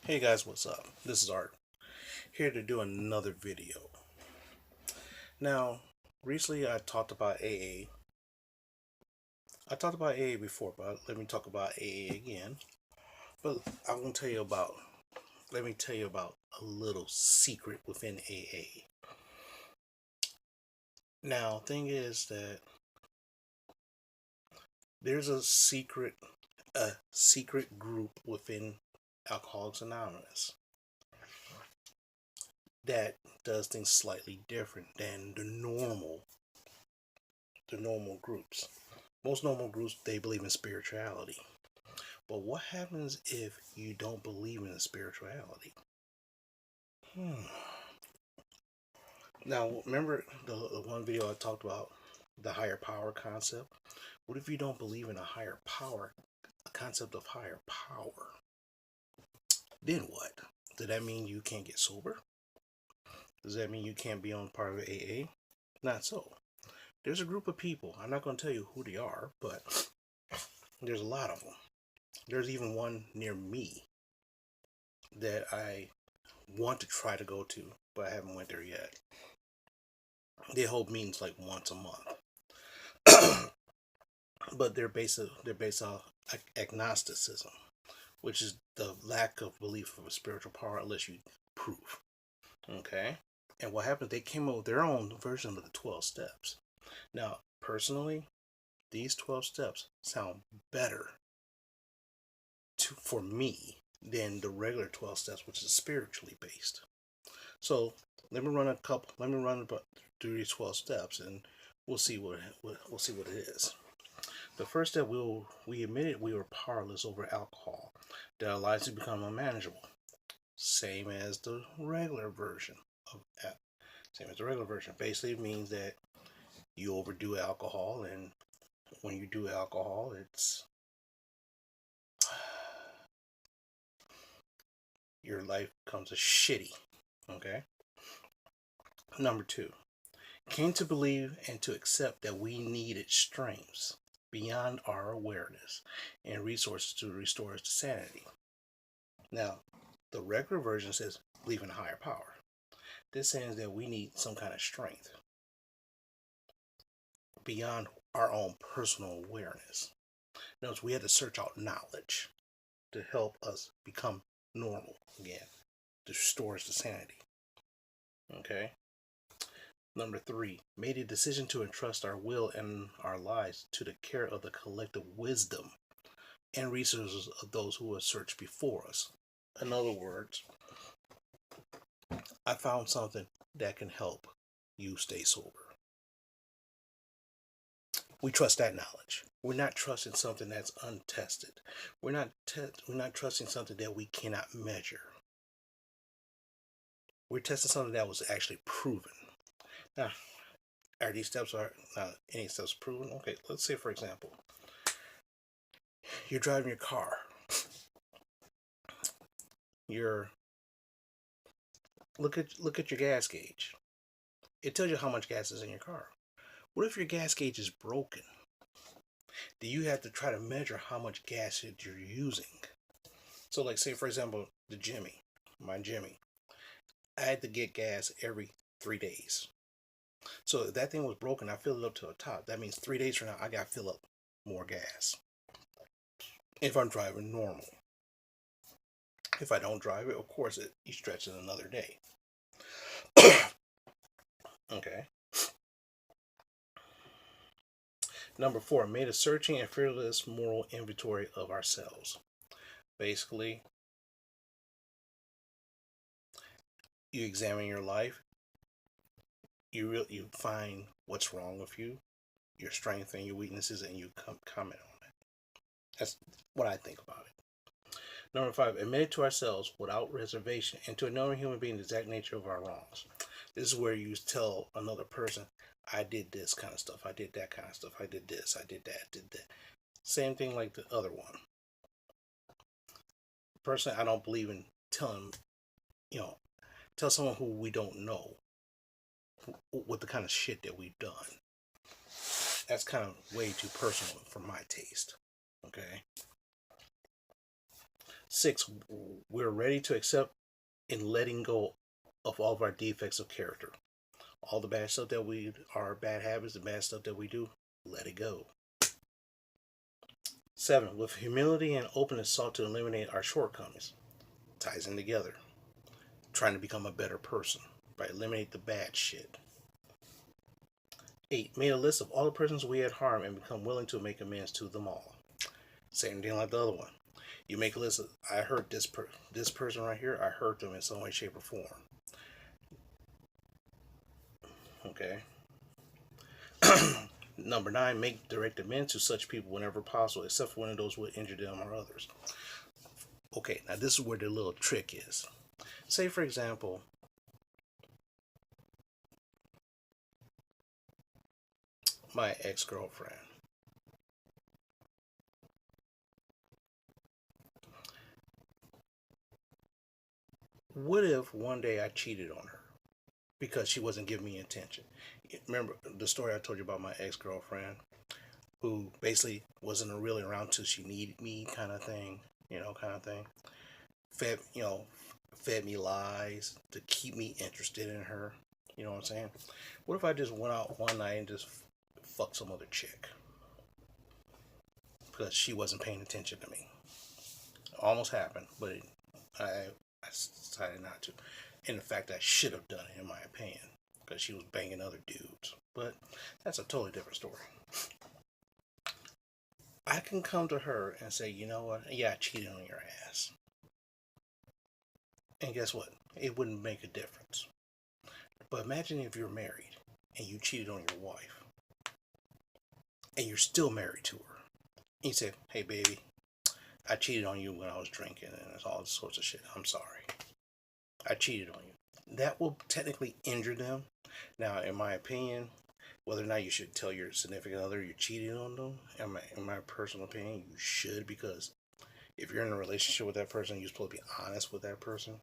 Hey guys, what's up? This is Art, here to do another video. Now, recently I talked about AA. I talked about AA before, but let me talk about AA again. But I'm gonna tell you about, let me tell you about a little secret within AA. Now, thing is that there's a secret group within Alcoholics Anonymous that does things slightly different than the normal groups. Most normal groups, they believe in spirituality. But what happens if you don't believe in spirituality? Hmm. Now, remember the one video I talked about the higher power concept? What if you don't believe in a higher power, a concept of higher power? Then what? Does that mean you can't get sober? Does that mean you can't be on part of AA? Not so. There's a group of people. I'm not going to tell you who they are, but there's a lot of them. There's even one near me that I want to try to go to, but I haven't went there yet. They hold meetings like once a month, but they're based on agnosticism, which is the lack of belief of a spiritual power unless you prove. Okay, and what happened? They came up with their own version of the 12 steps. Now, personally, these 12 steps sound better for me than the regular 12 steps, which is spiritually based. So let me run through these 12 steps, and we'll see what it is. The first step, we admitted we were powerless over alcohol, that our lives had become unmanageable. Same as the regular version of same as the regular version. Basically, it means that you overdo alcohol, and when you do alcohol, it's your life becomes a shitty. Okay. Number two, came to believe and to accept that we needed strengths beyond our awareness and resources to restore us to sanity. Now, the regular version says believe in a higher power. This says that we need some kind of strength beyond our own personal awareness. Notice we had to search out knowledge to help us become normal again, to restore us to sanity. Okay? Number three, made a decision to entrust our will and our lives to the care of the collective wisdom and resources of those who have searched before us. In other words, I found something that can help you stay sober. We trust that knowledge. We're not trusting something that's untested. We're not trusting something that we cannot measure. We're testing something that was actually proven. Now, are these steps are not any steps proven? Okay, let's say for example, you're driving your car. You're look at your gas gauge. It tells you how much gas is in your car. What if your gas gauge is broken? Do you have to try to measure how much gas you're using? So, like, say for example, my Jimmy, I had to get gas every 3 days. So if that thing was broken, I filled it up to the top. That means 3 days from now, I got to fill up more gas. If I'm driving normal. If I don't drive it, of course, you stretch it another day. Okay. Number four, made a searching and fearless moral inventory of ourselves. Basically, you examine your life, you find what's wrong with you, your strengths and your weaknesses, and you comment on it. That's what I think about it. Number five, admit to ourselves without reservation and to another human being the exact nature of our wrongs. This is where you tell another person, I did this kind of stuff, I did that kind of stuff, I did this, I did that, did that. Same thing like the other one. Personally, I don't believe in telling, you know, tell someone who we don't know what the kind of shit that we've done. That's kind of way too personal for my taste. Okay. 6, we're ready to accept and letting go of all of our defects of character. All the bad stuff that our bad habits, the bad stuff that we do, let it go. 7, with humility and openness sought to eliminate our shortcomings. Ties in together. Trying to become a better person by eliminating the bad shit. 8, made a list of all the persons we had harmed and become willing to make amends to them all. Same thing like the other one. You make a list of, I hurt this person right here, I hurt them in some way, shape, or form. Okay. Number 9, make direct amends to such people whenever possible, except for when those would injure them or others. Okay, now this is where the little trick is. Say, for example, my ex-girlfriend. What if one day I cheated on her because she wasn't giving me attention? Remember the story I told you about my ex-girlfriend who basically wasn't really around till she needed me, kind of thing, kind of thing. Fed me lies to keep me interested in her. You know what I'm saying? What if I just went out one night and just fucked some other chick because she wasn't paying attention to me? Almost happened, but I decided not to. In fact, I should have done it, in my opinion, because she was banging other dudes. But that's a totally different story. I can come to her and say, you know what? Yeah, I cheated on your ass. And guess what? It wouldn't make a difference. But imagine if you're married and you cheated on your wife and you're still married to her. And you say, hey, baby, I cheated on you when I was drinking and all sorts of shit. I'm sorry. I cheated on you. That will technically injure them. Now, in my opinion, whether or not you should tell your significant other you cheated on them, in my personal opinion, you should, because if you're in a relationship with that person, you're supposed to be honest with that person.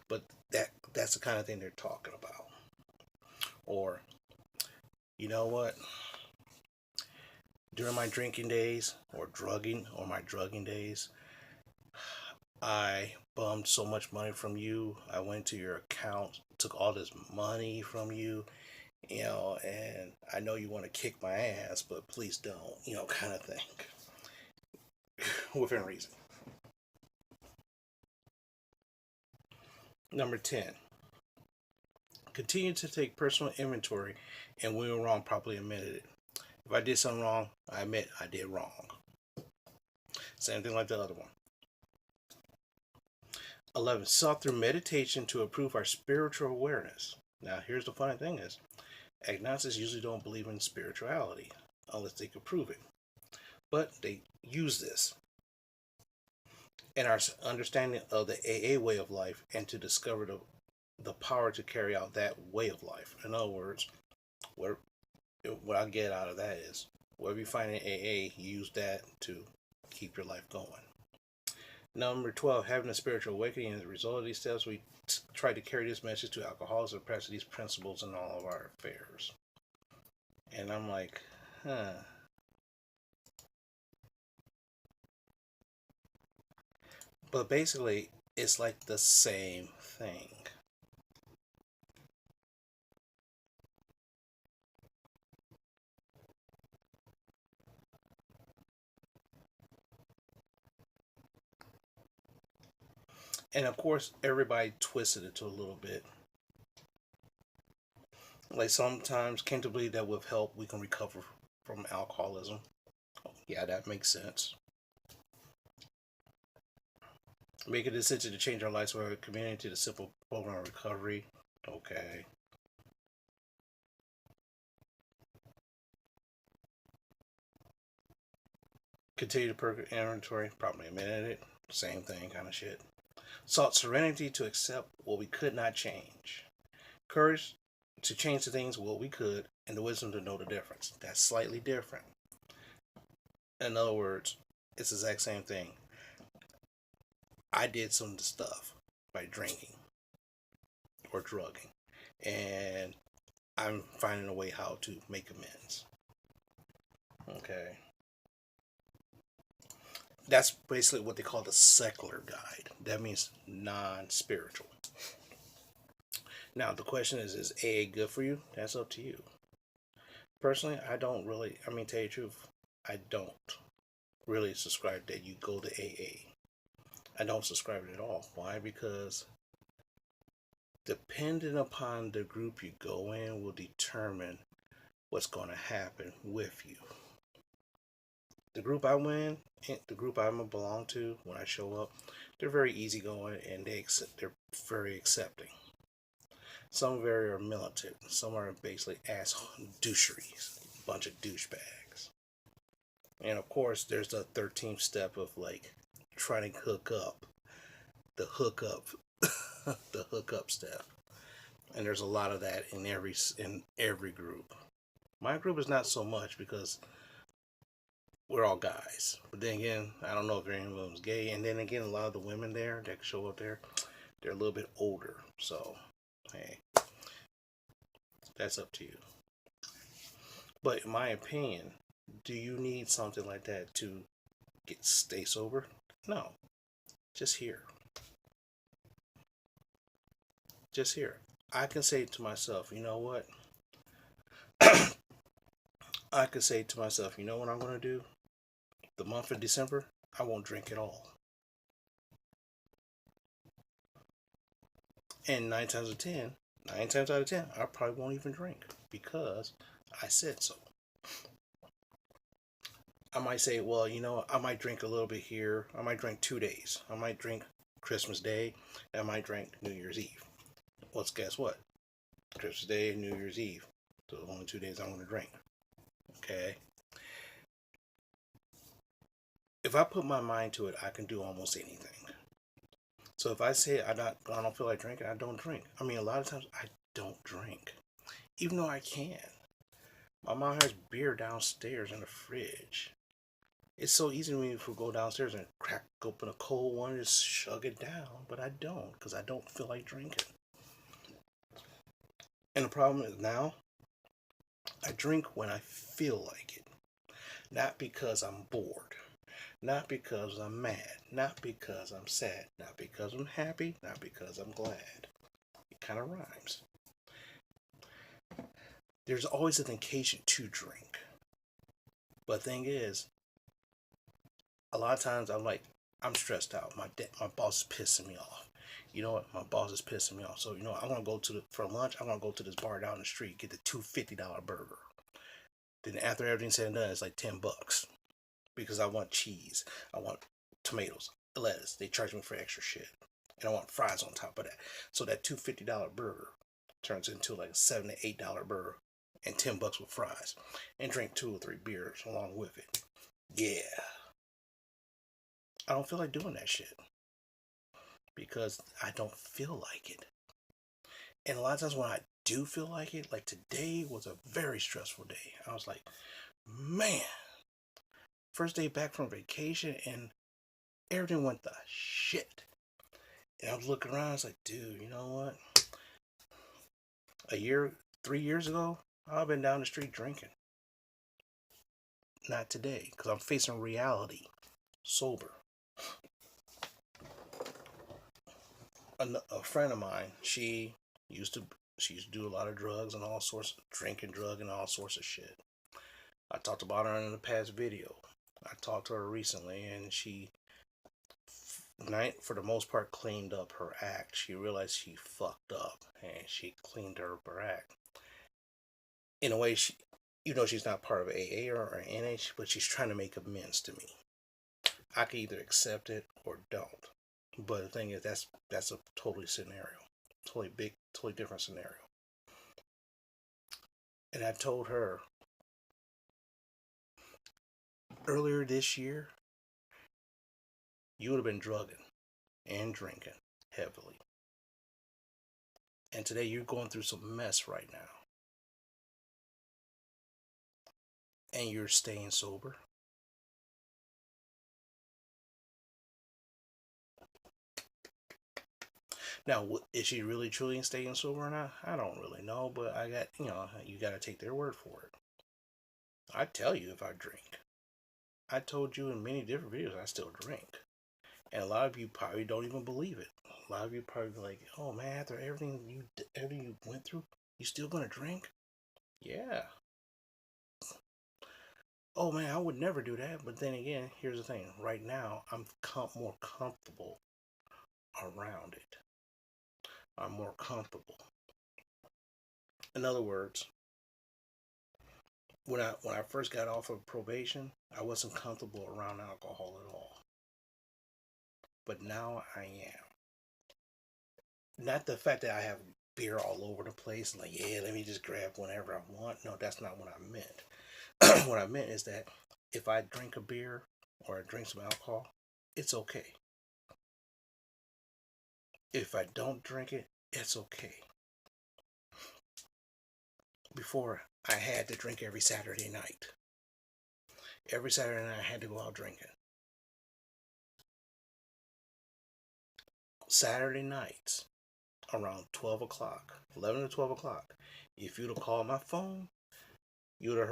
But that's the kind of thing they're talking about. Or, you know what? During my drinking days or my drugging days, I bummed so much money from you. I went to your account, took all this money from you, and I know you want to kick my ass, but please don't, kind of thing. Within reason. Number 10, continue to take personal inventory, and when you're wrong, properly admitted it. If I did something wrong, I admit I did wrong. Same thing like the other one. 11, sought through meditation to improve our spiritual awareness. Now, here's the funny thing is, agnostics usually don't believe in spirituality unless they can prove it. But they use this in our understanding of the AA way of life and to discover the power to carry out that way of life. In other words, what I get out of that is, whatever you find in AA, use that to keep your life going. Number 12, having a spiritual awakening. As a result of these steps, we try to carry this message to alcoholics and practice these principles in all of our affairs. And I'm like, But basically, it's like the same thing. And of course, everybody twisted it to a little bit. Like sometimes, came to believe that with help, we can recover from alcoholism. Yeah, that makes sense. Make a decision to change our lives for our community to the simple program of recovery. Okay. Continue to perk inventory. Probably admitted it. Same thing, kind of shit. Sought serenity to accept what we could not change. Courage to change the things what we could, and the wisdom to know the difference. That's slightly different. In other words, it's the exact same thing. I did some of the stuff by drinking or drugging, and I'm finding a way how to make amends. Okay. That's basically what they call the secular guide. That means non-spiritual. Now the question is AA good for you? That's up to you. Personally, I don't really. I mean, tell you the truth, I don't really subscribe that you go to AA. I don't subscribe it at all. Why? Because depending upon the group you go in will determine what's going to happen with you. The group I win, the group I belong to, when I show up, they're very easygoing and they're very accepting. Some very are militant. Some are basically ass doucheries, a bunch of douchebags. And of course, there's the 13th step of like trying to hook up, the hookup, the hookup step. And there's a lot of that in every group. My group is not so much because we're all guys. But then again, I don't know if anyone's gay. And then again, a lot of the women there that show up there, they're a little bit older. So, hey, that's up to you. But in my opinion, do you need something like that to stay sober? No. Just here. Just here. I can say to myself, you know what? I could say to myself, you know what I'm going to do? The month of December, I won't drink at all. And nine times out of 10, I probably won't even drink because I said so. I might say, well, you know, I might drink a little bit here. I might drink 2 days. I might drink Christmas Day. And I might drink New Year's Eve. Well, guess what? Christmas Day and New Year's Eve. So the only 2 days I'm going to drink. Okay? If I put my mind to it, I can do almost anything. So if I say I don't feel like drinking, I don't drink. I mean, a lot of times I don't drink, even though I can. My mom has beer downstairs in the fridge. It's so easy for me to go downstairs and crack open a cold one and just chug it down, but I don't because I don't feel like drinking. And the problem is now I drink when I feel like it, not because I'm bored. Not because I'm mad, not because I'm sad, not because I'm happy, not because I'm glad. It kind of rhymes. There's always an occasion to drink. But the thing is, a lot of times I'm stressed out. My boss is pissing me off. You know what? My boss is pissing me off. So you know what? I'm gonna go for lunch. I'm gonna go to this bar down the street, get the $250 burger. Then after everything's said and done, it's like $10 because I want cheese. I want tomatoes, lettuce. They charge me for extra shit, and I want fries on top of that. So that $250 burger turns into like a $7 to $8 burger and $10 with fries, and drink 2 or 3 beers along with it. Yeah, I don't feel like doing that shit because I don't feel like it. And a lot of times when I do feel like it, like today was a very stressful day. I was like, man, first day back from vacation and everything went to shit. And I was looking around, I was like, dude, you know what? 3 years ago, I've been down the street drinking. Not today, because I'm facing reality, sober. A friend of mine, used to she used to do a lot of drugs and all sorts of drinking, drug, and all sorts of shit. I talked about her in the past video. I talked to her recently, and she, for the most part, cleaned up her act. She realized she fucked up, and she cleaned up her act. In a way, she's not part of AA or NA, but she's trying to make amends to me. I can either accept it or don't. But the thing is, that's a totally totally different scenario. And I told her earlier this year, you would have been drugging and drinking heavily. And today you're going through some mess right now. And you're staying sober. Now, is she really truly staying sober or not? I don't really know, but you got to take their word for it. I'd tell you if I drink. I told you in many different videos I still drink. And a lot of you probably don't even believe it. A lot of you probably be like, "Oh man, after everything you went through, you still gonna drink?" Yeah. Oh man, I would never do that. But then again, here's the thing. Right now, I'm more comfortable around it. I'm more comfortable. In other words, when I first got off of probation, I wasn't comfortable around alcohol at all. But now I am. Not the fact that I have beer all over the place and like, yeah, let me just grab whenever I want. No, that's not what I meant. What I meant is that if I drink a beer or I drink some alcohol, it's okay. If I don't drink it, it's okay. Before, I had to drink every Saturday night. Every Saturday night, I had to go out drinking. Saturday nights, around 12 o'clock, 11 to 12 o'clock, if you'd have called my phone, you would have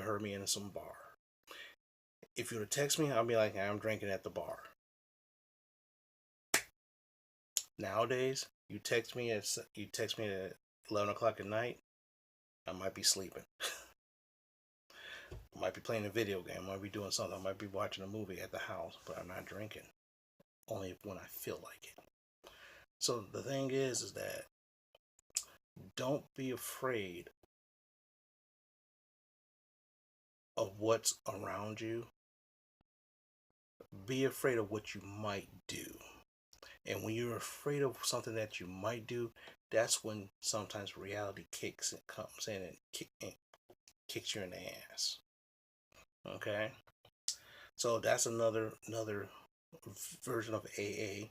heard me in some bar. If you would have texted me, I'd be like, I'm drinking at the bar. Nowadays, you text me at 11 o'clock at night, I might be sleeping. I might be playing a video game. I might be doing something. I might be watching a movie at the house, but I'm not drinking. Only when I feel like it. So the thing is that don't be afraid of what's around you. Be afraid of what you might do. And when you're afraid of something that you might do, that's when sometimes reality comes in and kicks you in the ass. Okay? So that's another version of AA.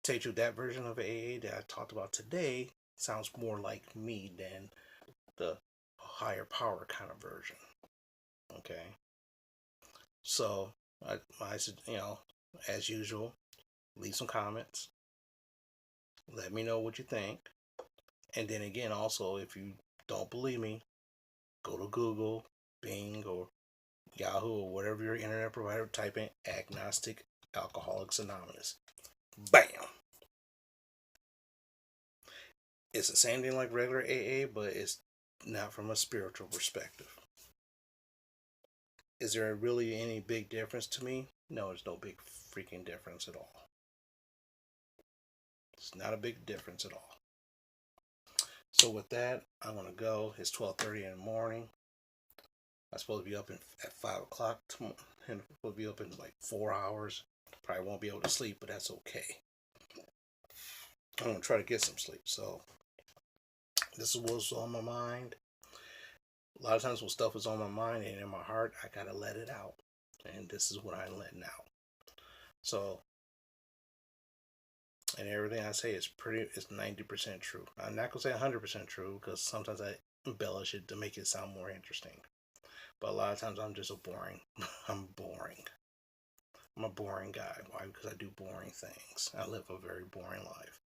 Tell you the truth, that version of AA that I talked about today sounds more like me than the higher power kind of version. Okay? So I said, as usual, leave some comments. Let me know what you think. And then again, also, if you don't believe me, go to Google, Bing, or Yahoo, or whatever your internet provider, type in Agnostic Alcoholics Anonymous. Bam! It's the same thing like regular AA, but it's not from a spiritual perspective. Is there really any big difference to me? No, there's no big freaking difference at all. It's not a big difference at all. So with that, I'm gonna go. It's 12:30 in the morning. I'm supposed to be up at 5 o'clock tomorrow, and I'm supposed to be up in like 4 hours. Probably won't be able to sleep, but that's okay. I'm gonna try to get some sleep. So this is what's on my mind. A lot of times when stuff is on my mind and in my heart, I gotta let it out, and this is what I'm letting out. So, and everything I say is 90% true. I'm not gonna say 100% true because sometimes I embellish it to make it sound more interesting. But a lot of times I'm just I'm boring. I'm a boring guy. Why? Because I do boring things. I live a very boring life.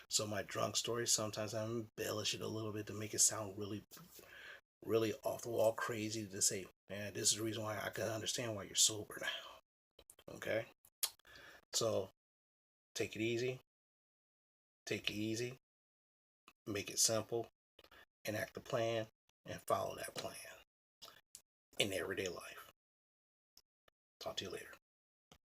So my drunk stories, sometimes I embellish it a little bit to make it sound really, really off the wall crazy to say, man, this is the reason why I can understand why you're sober now. Okay? So take it easy. Take it easy. Make it simple. Enact the plan and follow that plan in everyday life. Talk to you later.